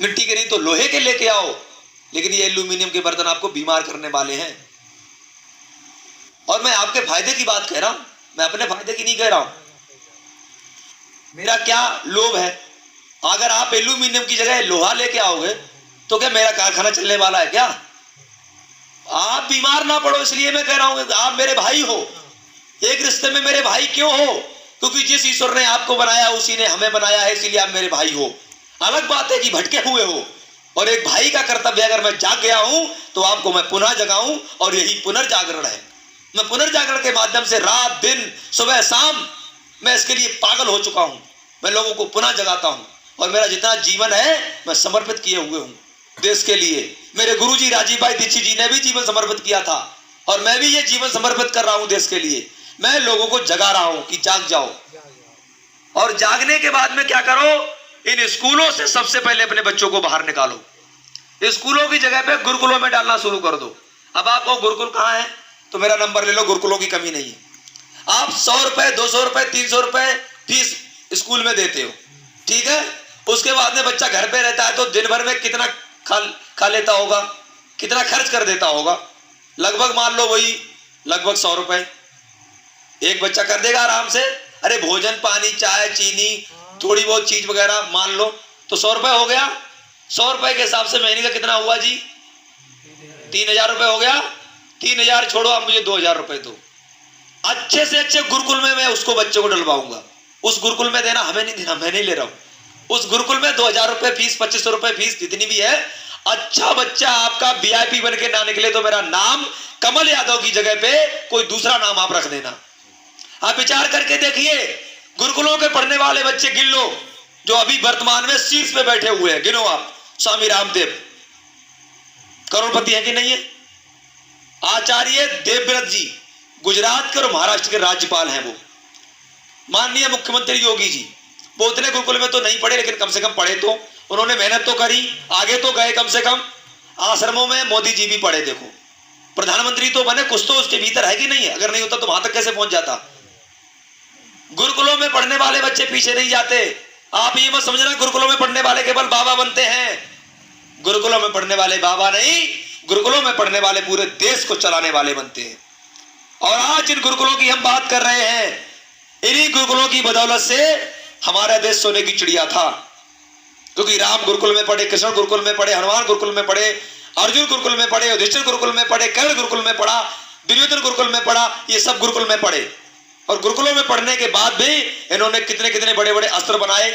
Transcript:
मिट्टी के नहीं तो लोहे के लेके आओ, लेकिन ये एल्यूमिनियम के बर्तन आपको बीमार करने वाले हैं। और मैं आपके फायदे की बात कह रहा हूं, मैं अपने फायदे की नहीं कह रहा हूं। मेरा क्या लोभ है, अगर आप एल्यूमिनियम की जगह लोहा लेके आओगे तो क्या मेरा कारखाना चलने वाला है क्या? आप बीमार ना पड़ो इसलिए मैं कह रहा हूं, आप मेरे भाई हो, एक रिश्ते में मेरे भाई क्यों हो? क्योंकि जिस ईश्वर ने आपको बनाया उसी ने हमें बनाया है, इसीलिए आप मेरे भाई हो। अलग बात है कि भटके हुए हो, और एक भाई का कर्तव्य अगर मैं जाग गया हूं तो आपको मैं पुनः जगाऊं, और यही पुनर्जागरण है। मैं पुनर्जागरण के माध्यम से रात दिन सुबह शाम मैं इसके लिए पागल हो चुका हूं। मैं लोगों को पुनः जगाता हूं, और मेरा जितना जीवन है मैं समर्पित किए हुए हूं देश के लिए। मेरे गुरुजी राजीव भाई दीक्षित जी ने भी जीवन समर्पित किया था, और मैं भी ये जीवन समर्पित कर रहा हूं देश के लिए। मैं लोगों को जगा रहा हूं कि जाग जाओ, और जागने के बाद में क्या करो, इन स्कूलों से सबसे पहले अपने बच्चों को बाहर निकालो। स्कूलों की जगह पे गुरुकुलों में डालना शुरू कर दो। अब आप वो गुरुकुल कहाँ है तो मेरा नंबर ले लो, गुरुकुलों की कमी नहीं है। आप 100 रुपए 200 रुपए 300 रुपए फीस स्कूल में देते हो, ठीक है। उसके बाद में बच्चा घर पे रहता है तो दिन भर में कितना खा लेता होगा, कितना खर्च कर देता होगा? लगभग मान लो वही लगभग 100 रुपए एक बच्चा कर देगा आराम से। अरे भोजन पानी चाय चीनी थोड़ी बहुत चीज वगैरह मान लो तो 100 रुपए हो गया। 100 रुपए के हिसाब से महीने का कितना हुआ जी? 3000 रुपए हो गया। 3000 छोड़ो, आप मुझे 2000 रुपए दो। अच्छे से अच्छे गुरुकुल में मैं उसको बच्चे को डलवाऊंगा। उस गुरुकुल में देना हमें नहीं देना, मैं नहीं ले रहा हूं। उस गुरुकुल में 2000 रुपए फीस, 2500 रुपए फीस, जितनी भी है, अच्छा बच्चा आपका VIP बन के ना निकले तो मेरा नाम कमल यादव की जगह पे कोई दूसरा नाम आप रख देना। आप विचार करके देखिए, गुरुकुलों के पढ़ने वाले बच्चे गिन लो जो अभी वर्तमान में शीर्ष पे बैठे हुए हैं, गिनो आप। स्वामी रामदेव करोड़पति है कि नहीं है? आचार्य देवव्रत जी गुजरात के और महाराष्ट्र के राज्यपाल हैं वो। माननीय मुख्यमंत्री योगी जी, वो उतने गुरुकुल में तो नहीं पढ़े, लेकिन कम से कम पढ़े तो उन्होंने, मेहनत तो करी, आगे तो गए। कम से कम आश्रमों में मोदी जी भी पढ़े। देखो प्रधानमंत्री तो बने, कुछ तो उसके भीतर है कि नहीं है? अगर नहीं होता तो वहां तक कैसे पहुंच जाता? गुरुकुलों में पढ़ने वाले बच्चे पीछे नहीं जाते। आप ये मत समझना गुरुकुलों में पढ़ने वाले केवल बाबा बनते हैं। गुरुकुलों में पढ़ने वाले बाबा नहीं, गुरुकुलों में पढ़ने वाले पूरे देश को चलाने वाले बनते हैं। और आज जिन गुरुकुलों की हम बात कर रहे हैं, इन्हीं गुरुकुलों की बदौलत से हमारा देश सोने की चिड़िया था। क्योंकि राम गुरुकुल में पढ़े, कृष्ण गुरुकुल में पढ़े, हनुमान गुरुकुल में पढ़े, अर्जुन गुरुकुल में पढ़े, युधिष्ठिर गुरुकुल में पढ़े, कर्ण गुरुकुल में पढ़ा, दुर्योधन गुरुकुल में पढ़ा, ये सब गुरुकुल में पढ़े। और गुरुकुलों में पढ़ने के बाद भी इन्होंने कितने कितने बड़े बड़े अस्त्र बनाए।